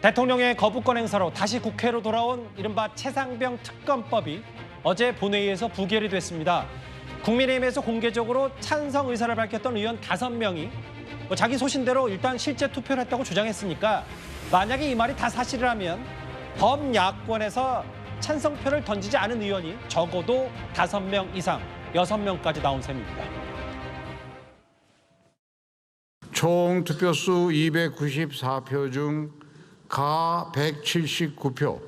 대통령의 거부권 행사로 다시 국회로 돌아온 이른바 최상병 특검법이 어제 본회의에서 부결이 됐습니다. 국민의힘에서 공개적으로 찬성 의사를 밝혔던 의원 5명이 자기 소신대로 일단 실제 투표를 했다고 주장했으니까 만약에 이 말이 다 사실이라면 범야권에서 찬성표를 던지지 않은 의원이 적어도 5명 이상, 6명까지 나온 셈입니다. 총 투표수 294표 중 가 179표,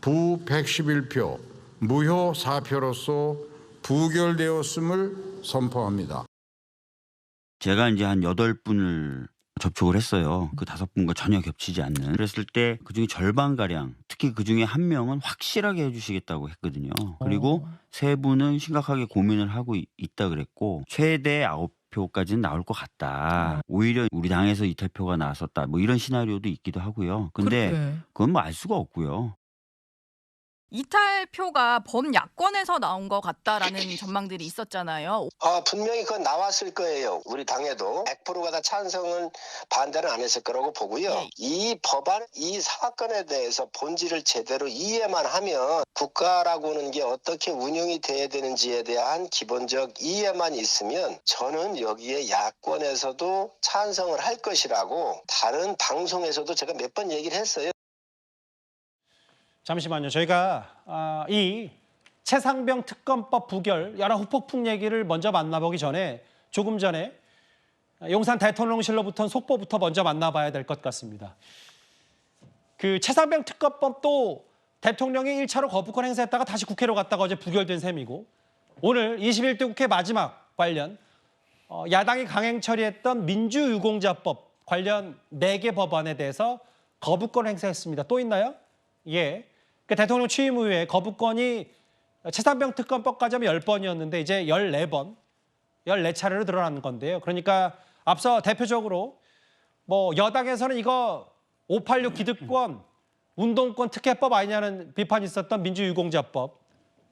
부 111표, 무효 4표로서 부결되었음을 선포합니다. 제가 이제 한 8분을 접촉을 했어요. 그 5분과 전혀 겹치지 않는. 그랬을 때 그중에 절반가량, 특히 그중에 1명은 확실하게 해주시겠다고 했거든요. 그리고 3분은 심각하게 고민을 하고 있다 그랬고 최대 9표까지는 나올 것 같다. 오히려 우리 당에서 이탈표가 나왔었다. 뭐 이런 시나리오도 있기도 하고요. 근데 그건 뭐 알 수가 없고요. 이탈표가 범야권에서 나온 것 같다라는 전망들이 있었잖아요. 분명히 그건 나왔을 거예요. 우리 당에도 100%가 다 찬성은 반대는 안 했을 거라고 보고요. 네. 이 법안, 이 사건에 대해서 본질을 제대로 이해만 하면 국가라고 하는 게 어떻게 운영이 돼야 되는지에 대한 기본적 이해만 있으면 저는 여기에 야권에서도 찬성을 할 것이라고 다른 방송에서도 제가 몇 번 얘기를 했어요. 잠시만요. 저희가 이 최상병 특검법 부결 여러 후폭풍 얘기를 먼저 만나보기 전에 조금 전에 용산 대통령실로부터 속보부터 먼저 만나봐야 될 것 같습니다. 그 최상병 특검법도 대통령이 1차로 거부권 행사했다가 다시 국회로 갔다가 어제 부결된 셈이고 오늘 21대 국회 마지막 관련 야당이 강행 처리했던 민주유공자법 관련 4개 법안에 대해서 거부권 행사했습니다. 또 있나요? 예. 그러니까 대통령 취임 후에 거부권이 최상병 특검법까지 하면 10번이었는데 이제 14번, 14차례로 늘어나는 건데요. 그러니까 앞서 대표적으로 뭐 여당에서는 이거 586 기득권, 운동권 특혜법 아니냐는 비판이 있었던 민주유공자법,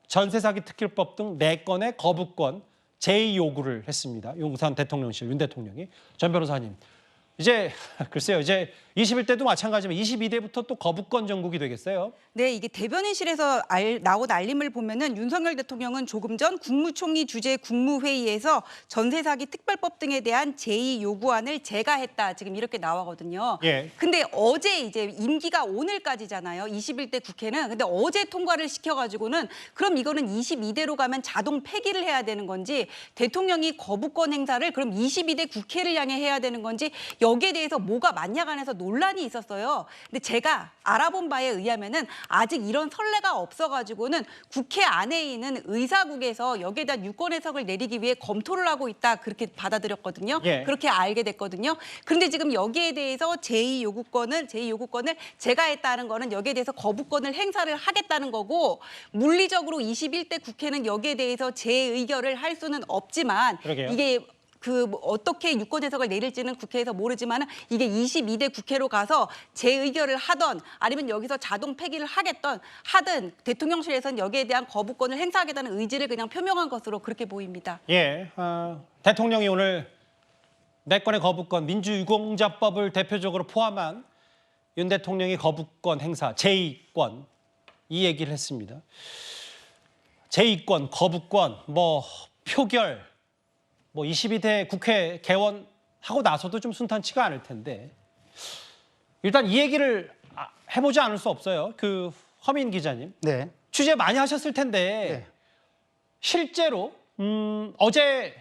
전세사기 특혜법 등 4건의 거부권 제의 요구를 했습니다. 용산 대통령실 윤 대통령이. 전 변호사님. 이제 글쎄요. 이제 21대도 마찬가지지만 22대부터 또 거부권 전국이 되겠어요. 네, 이게 대변인실에서 나온 알림을 보면은 윤석열 대통령은 조금 전 국무총리 주재 국무회의에서 전세 사기 특별법 등에 대한 제의 요구안을 제가했다. 지금 이렇게 나와거든요. 예. 근데 어제 이제 임기가 오늘까지잖아요. 21대 국회는. 근데 어제 통과를 시켜가지고는 그럼 이거는 22대로 가면 자동 폐기를 해야 되는 건지 대통령이 거부권 행사를 그럼 22대 국회를 향해 해야 되는 건지 여기에 대해서 뭐가 맞냐 간에서 논란이 있었어요. 근데 제가 알아본 바에 의하면은 아직 이런 선례가 없어가지고는 국회 안에 있는 의사국에서 여기에 대한 유권 해석을 내리기 위해 검토를 하고 있다. 그렇게 받아들였거든요. 예. 그렇게 알게 됐거든요. 그런데 지금 여기에 대해서 제의 요구권을 제가 했다는 거는 여기에 대해서 거부권을 행사를 하겠다는 거고 물리적으로 21대 국회는 여기에 대해서 재의결을 할 수는 없지만 그러게요. 이게 뭐 어떻게 유권 해석을 내릴지는 국회에서 모르지만 이게 22대 국회로 가서 재의결을 하던 아니면 여기서 자동 폐기를 하든 대통령실에서는 여기에 대한 거부권을 행사하겠다는 의지를 그냥 표명한 것으로 그렇게 보입니다. 예, 대통령이 오늘 4건의 거부권 민주유공자법을 대표적으로 포함한 윤 대통령의 거부권 행사, 제의권 이 얘기를 했습니다. 제의권, 거부권, 뭐 표결, 뭐 22대 국회 개원하고 나서도 좀 순탄치가 않을 텐데 일단 이 얘기를 해보지 않을 수 없어요. 그 허민 기자님. 네. 취재 많이 하셨을 텐데 실제로 어제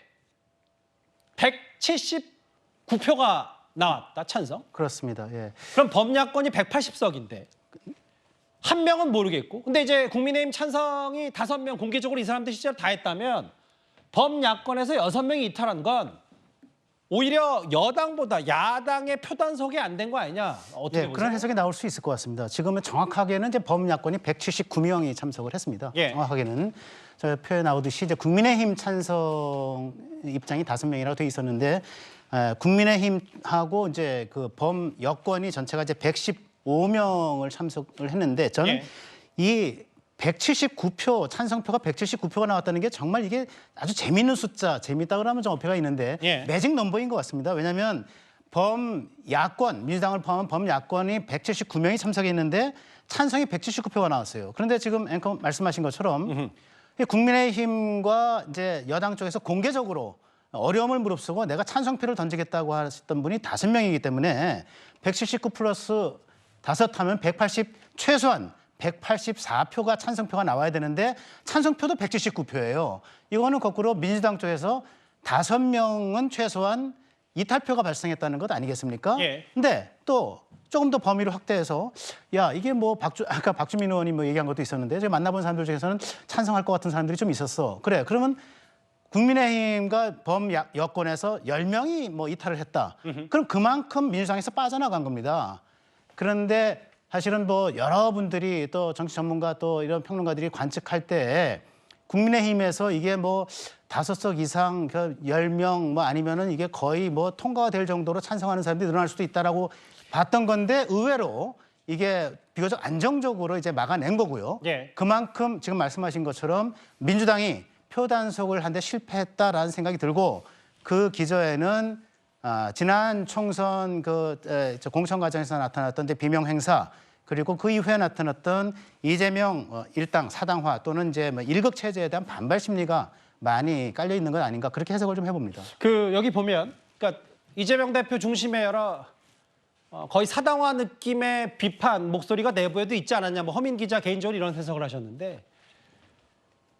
179표가 나왔다, 찬성. 그렇습니다. 예. 그럼 범야권이 180석인데 한 명은 모르겠고 근데 이제 국민의힘 찬성이 5명 공개적으로 이 사람들 실제로 다 했다면 범야권에서 6명이 이탈한 건 오히려 여당보다 야당의 표단속이 안 된 거 아니냐? 어떻게 보세요? 그런 해석이 나올 수 있을 것 같습니다. 지금은 정확하게는 이제 범야권이 179명이 참석을 했습니다. 예. 정확하게는 저 표에 나오듯이 이제 국민의힘 찬성 입장이 5명이라고 돼 있었는데 국민의힘하고 이제 그 범여권이 전체가 이제 115명을 참석을 했는데 저는 이 179표, 찬성표가 179표가 나왔다는 게 정말 이게 아주 재미있는 숫자, 재미있다 그러면 좀 어폐가 있는데 매직 넘버인 것 같습니다. 왜냐하면 범야권, 민주당을 포함한 범야권이 179명이 참석했는데 찬성이 179표가 나왔어요. 그런데 지금 앵커 말씀하신 것처럼 이 국민의힘과 이제 여당 쪽에서 공개적으로 어려움을 무릅쓰고 내가 찬성표를 던지겠다고 하셨던 분이 5명이기 때문에 179 플러스 5하면 180, 최소한 184표가 찬성표가 나와야 되는데 찬성표도 179표예요. 이거는 거꾸로 민주당 쪽에서 5명은 최소한 이탈표가 발생했다는 것 아니겠습니까? 예. 근데 또 조금 더 범위를 확대해서 야 이게 뭐 아까 박주민 의원이 뭐 얘기한 것도 있었는데 제가 만나본 사람들 중에서는 찬성할 것 같은 사람들이 좀 있었어. 그래 그러면 국민의힘과 범여권에서 10명이 뭐 이탈을 했다. 그럼 그만큼 민주당에서 빠져나간 겁니다. 그런데 사실은 뭐 여러분들이 또 정치 전문가 또 이런 평론가들이 관측할 때 국민의힘에서 이게 뭐 5석 이상 10명 뭐 아니면은 이게 거의 뭐 통과가 될 정도로 찬성하는 사람들이 늘어날 수도 있다라고 봤던 건데 의외로 이게 비교적 안정적으로 이제 막아낸 거고요. 예. 그만큼 지금 말씀하신 것처럼 민주당이 표 단속을 하는데 실패했다라는 생각이 들고 그 기저에는 지난 총선 공천 과정에서 나타났던 비명 행사 그리고 그 이후에 나타났던 이재명 일당 사당화 또는 이제 뭐 일극 체제에 대한 반발 심리가 많이 깔려 있는 건 아닌가 그렇게 해석을 좀 해봅니다. 여기 보면 그러니까 이재명 대표 중심의 여러 거의 사당화 느낌의 비판 목소리가 내부에도 있지 않았냐. 뭐 허민 기자 개인적으로 이런 해석을 하셨는데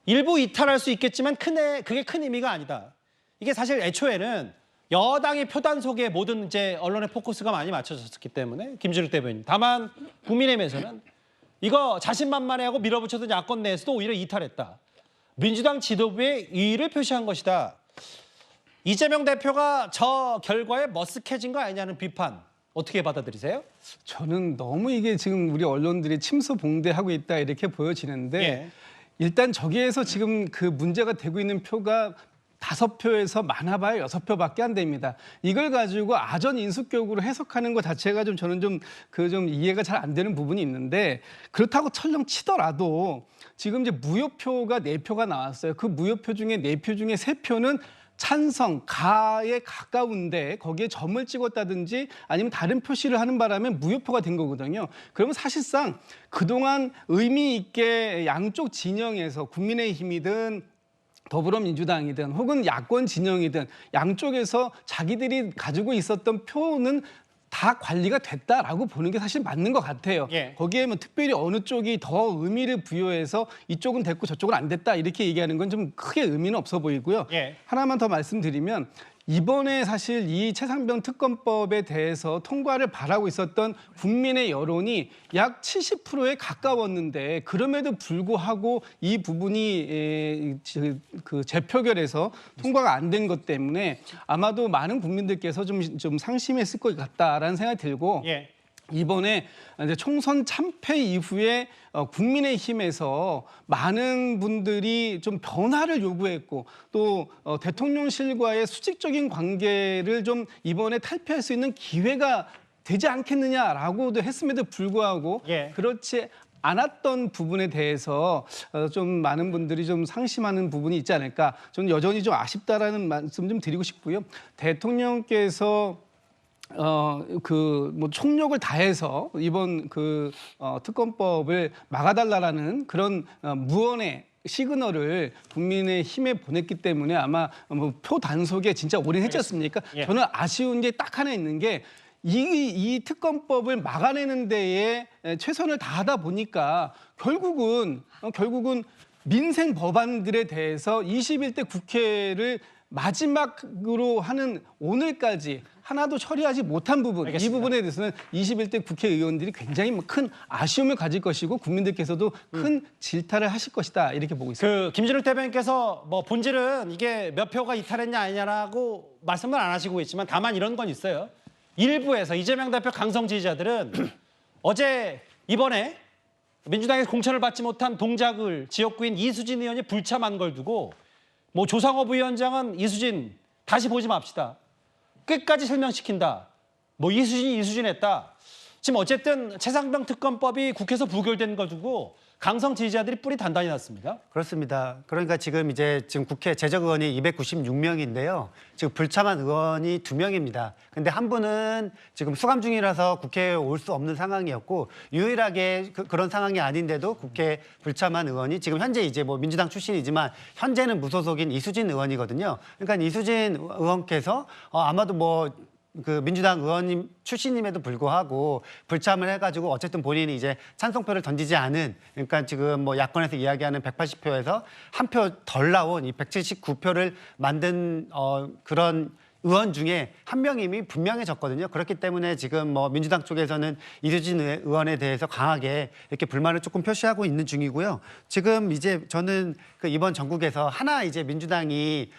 일부 이탈할 수 있겠지만 그게 큰 의미가 아니다. 이게 사실 애초에는 여당의 표단속에 모든 이제 언론의 포커스가 많이 맞춰졌기 때문에 김준욱 대변인. 다만 국민의힘에서는 이거 자신만만해하고 밀어붙였던 야권 내에서도 오히려 이탈했다. 민주당 지도부의 이의를 표시한 것이다. 이재명 대표가 저 결과에 머쓱해진 거 아니냐는 비판 어떻게 받아들이세요? 저는 너무 이게 지금 우리 언론들이 침소봉대하고 있다 이렇게 보여지는데 예. 일단 저기에서 지금 그 문제가 되고 있는 표가 5표에서 많아봐야 6표밖에 안 됩니다. 이걸 가지고 아전 인수격으로 해석하는 것 자체가 저는 좀 이해가 잘 안 되는 부분이 있는데 그렇다고 철렁 치더라도 지금 이제 무효표가 4표가 나왔어요. 그 무효표 중에 4표 중에 3표는 찬성, 가에 가까운데 거기에 점을 찍었다든지 아니면 다른 표시를 하는 바람에 무효표가 된 거거든요. 그러면 사실상 그동안 의미 있게 양쪽 진영에서 국민의힘이든 더불어민주당이든 혹은 야권 진영이든 양쪽에서 자기들이 가지고 있었던 표는 다 관리가 됐다라고 보는 게 사실 맞는 것 같아요. 예. 거기에 뭐 특별히 어느 쪽이 더 의미를 부여해서 이쪽은 됐고 저쪽은 안 됐다 이렇게 얘기하는 건 좀 크게 의미는 없어 보이고요. 예. 하나만 더 말씀드리면 이번에 사실 이 최상병 특검법에 대해서 통과를 바라고 있었던 국민의 여론이 약 70%에 가까웠는데 그럼에도 불구하고 이 부분이 그 재표결에서 통과가 안 된 것 때문에 아마도 많은 국민들께서 좀 상심했을 것 같다라는 생각이 들고 예. 이번에 이제 총선 참패 이후에 국민의힘에서 많은 분들이 좀 변화를 요구했고 또 대통령실과의 수직적인 관계를 좀 이번에 탈피할 수 있는 기회가 되지 않겠느냐라고도 했음에도 불구하고 예. 그렇지 않았던 부분에 대해서 좀 많은 분들이 좀 상심하는 부분이 있지 않을까. 저는 여전히 좀 아쉽다라는 말씀 좀 드리고 싶고요. 대통령께서 뭐 총력을 다해서 이번 특검법을 막아달라라는 그런 무언의 시그널을 국민의힘에 보냈기 때문에 아마 뭐 표 단속에 진짜 올인했지 않습니까? 예. 저는 아쉬운 게 딱 하나 있는 게 이 특검법을 막아내는 데에 최선을 다하다 보니까 결국은 민생 법안들에 대해서 21대 국회를 마지막으로 하는 오늘까지 하나도 처리하지 못한 부분, 알겠습니다. 이 부분에 대해서는 21대 국회의원들이 굉장히 큰 아쉬움을 가질 것이고 국민들께서도 큰 질타를 하실 것이다 이렇게 보고 있습니다. 김준욱 대변인께서 뭐 본질은 이게 몇 표가 이탈했냐 아니냐라고 말씀을 안 하시고 있지만 다만 이런 건 있어요. 일부에서 이재명 대표 강성 지지자들은 어제 이번에 민주당에서 공천을 받지 못한 동작을 지역구인 이수진 의원이 불참한 걸 두고 뭐 조상호 부위원장은 이수진 다시 보지 맙시다. 끝까지 설명시킨다. 뭐 이수진 했다. 지금 어쨌든 최상병 특검법이 국회에서 부결된 거 두고 강성 지지자들이 뿔이 단단히 났습니다. 그렇습니다. 그러니까 지금 국회 재적 의원이 296명인데요. 지금 불참한 의원이 2명입니다. 근데 한 분은 지금 수감 중이라서 국회에 올 수 없는 상황이었고 유일하게 그런 상황이 아닌데도 국회에 불참한 의원이 지금 현재 민주당 출신이지만 현재는 무소속인 이수진 의원이거든요. 그러니까 이수진 의원께서 아마도 민주당 의원님 출신임에도 불구하고 불참을 해가지고 어쨌든 본인이 찬성표를 던지지 않은, 그러니까 지금 야권에서 이야기하는 180표에서 한 표 덜 나온 이 179표를 만든 그런 의원 중에 한 명이 분명해졌거든요. 그렇기 때문에 지금 민주당 쪽에서는 이수진 의원에 대해서 강하게 이렇게 불만을 조금 표시하고 있는 중이고요. 지금 저는 이번 전국에서 하나 민주당이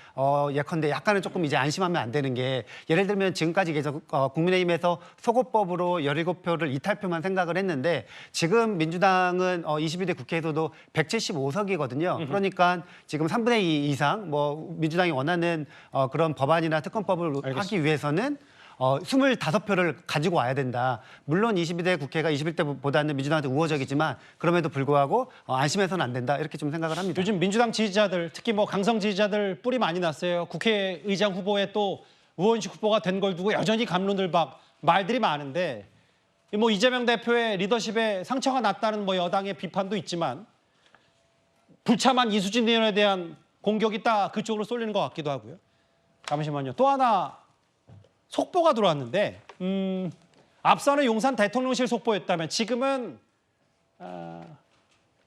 예컨대 약간은 조금 안심하면 안 되는 게, 예를 들면 지금까지 계속 국민의힘에서 소거법으로 17표를 이탈표만 생각을 했는데 지금 민주당은 22대 국회에서도 175석이거든요. 그러니까 지금 3분의 2 이상 민주당이 원하는 그런 법안이나 특검법을 하기 위해서는 25표를 가지고 와야 된다. 물론 22대 국회가 21대보다는 민주당한테 우호적이지만 그럼에도 불구하고 안심해서는 안 된다. 이렇게 좀 생각을 합니다. 요즘 민주당 지지자들, 특히 강성 지지자들 뿔이 많이 났어요. 국회의장 후보에 또 의원직 후보가 된 걸 두고 여전히 갑론을 말들이 많은데, 이재명 대표의 리더십에 상처가 났다는 여당의 비판도 있지만 불참한 이수진 의원에 대한 공격이 딱 그쪽으로 쏠리는 것 같기도 하고요. 잠시만요. 또 하나 속보가 들어왔는데, 앞서는 용산 대통령실 속보였다면 지금은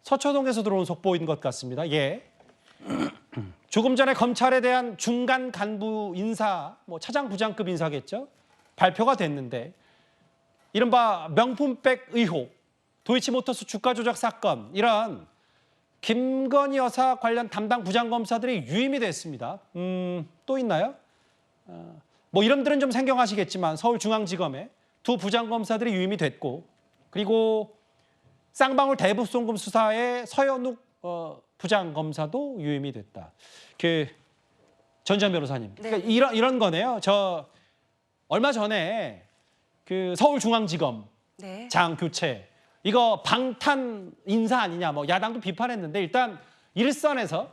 서초동에서 들어온 속보인 것 같습니다. 예. 조금 전에 검찰에 대한 중간 간부 인사, 차장 부장급 인사겠죠? 발표가 됐는데, 이른바 명품백 의혹, 도이치모터스 주가 조작 사건, 이런 김건희 여사 관련 담당 부장검사들이 유임이 됐습니다. 또 있나요? 이름들은 좀 생경하시겠지만 서울중앙지검에 두 부장검사들이 유임이 됐고, 그리고 쌍방울 대북송금 수사에 서현욱 부장검사도 유임이 됐다. 전지현 변호사님, 네. 그러니까 이런 거네요. 얼마 전에 서울중앙지검 네. 장 교체, 이거 방탄 인사 아니냐, 야당도 비판했는데, 일단 일선에서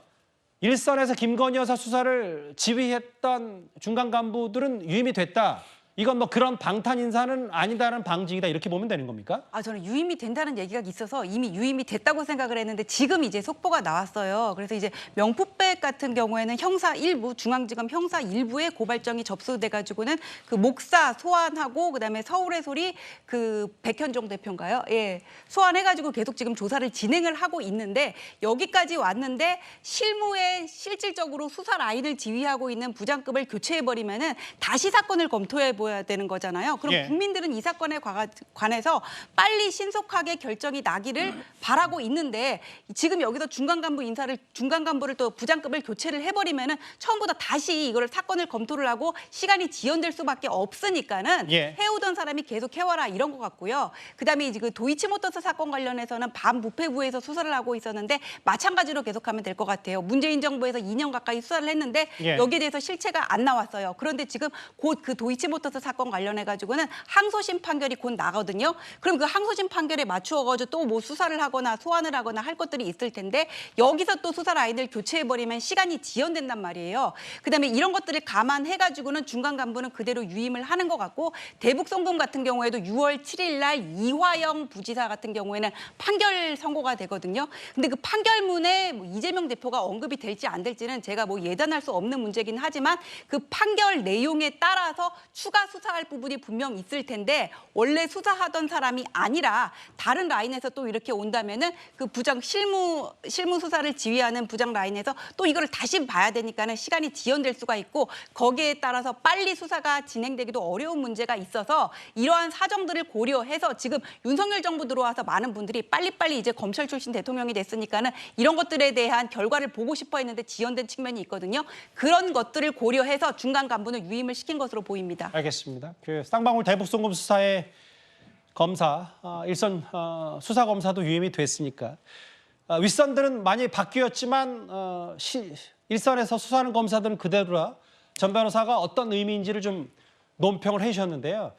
김건희 여사 수사를 지휘했던 중간 간부들은 유임이 됐다. 이건 그런 방탄 인사는 아니다라는 방증이다, 이렇게 보면 되는 겁니까? 저는 유임이 된다는 얘기가 있어서 이미 유임이 됐다고 생각을 했는데 지금 속보가 나왔어요. 그래서 명품백 같은 경우에는 형사 일부, 중앙지검 형사 일부에 고발장이 접수돼가지고는 목사 소환하고 그다음에 서울의 소리 백현종 대표인가요? 예, 소환해가지고 계속 지금 조사를 진행을 하고 있는데, 여기까지 왔는데 실무에 실질적으로 수사 라인을 지휘하고 있는 부장급을 교체해버리면은 다시 사건을 검토해보야 되는 거잖아요. 그럼 예. 국민들은 이 사건에 관해서 빨리 신속하게 결정이 나기를 바라고 있는데, 지금 여기서 중간 간부를 또 부장급을 교체를 해버리면은 처음부터 다시 이거를 사건을 검토를 하고 시간이 지연될 수밖에 없으니까는 예. 해오던 사람이 계속 해와라, 이런 것 같고요. 그다음에 도이치모터스 사건 관련해서는 반부패부에서 수사를 하고 있었는데 마찬가지로 계속하면 될 것 같아요. 문재인 정부에서 2년 가까이 수사를 했는데 예. 여기에 대해서 실체가 안 나왔어요. 그런데 지금 곧 도이치모터스 사건 관련해가지고는 항소심 판결이 곧 나거든요. 그럼 항소심 판결에 맞추어가지고 또 수사를 하거나 소환을 하거나 할 것들이 있을 텐데, 여기서 또 수사 라인을 교체해버리면 시간이 지연된단 말이에요. 그다음에 이런 것들을 감안해가지고는 중간 간부는 그대로 유임을 하는 것 같고, 대북송금 같은 경우에도 6월 7일 날 이화영 부지사 같은 경우에는 판결 선고가 되거든요. 근데 그 판결문에 이재명 대표가 언급이 될지 안 될지는 제가 예단할 수 없는 문제긴 하지만 그 판결 내용에 따라서 추가 수사할 부분이 분명 있을 텐데, 원래 수사하던 사람이 아니라 다른 라인에서 또 이렇게 온다면은 부장 실무 수사를 지휘하는 부장 라인에서 또 이거를 다시 봐야 되니까는 시간이 지연될 수가 있고, 거기에 따라서 빨리 수사가 진행되기도 어려운 문제가 있어서 이러한 사정들을 고려해서 지금 윤석열 정부 들어와서 많은 분들이 빨리빨리 검찰 출신 대통령이 됐으니까는 이런 것들에 대한 결과를 보고 싶어 했는데 지연된 측면이 있거든요. 그런 것들을 고려해서 중간 간부는 유임을 시킨 것으로 보입니다. 알겠습니다. 쌍방울 대북송금 수사의 검사, 일선 수사 검사도 유임이 됐으니까 윗선들은 많이 바뀌었지만 일선에서 수사하는 검사들은 그대로라. 전 변호사가 어떤 의미인지를 좀 논평을 해주셨는데요.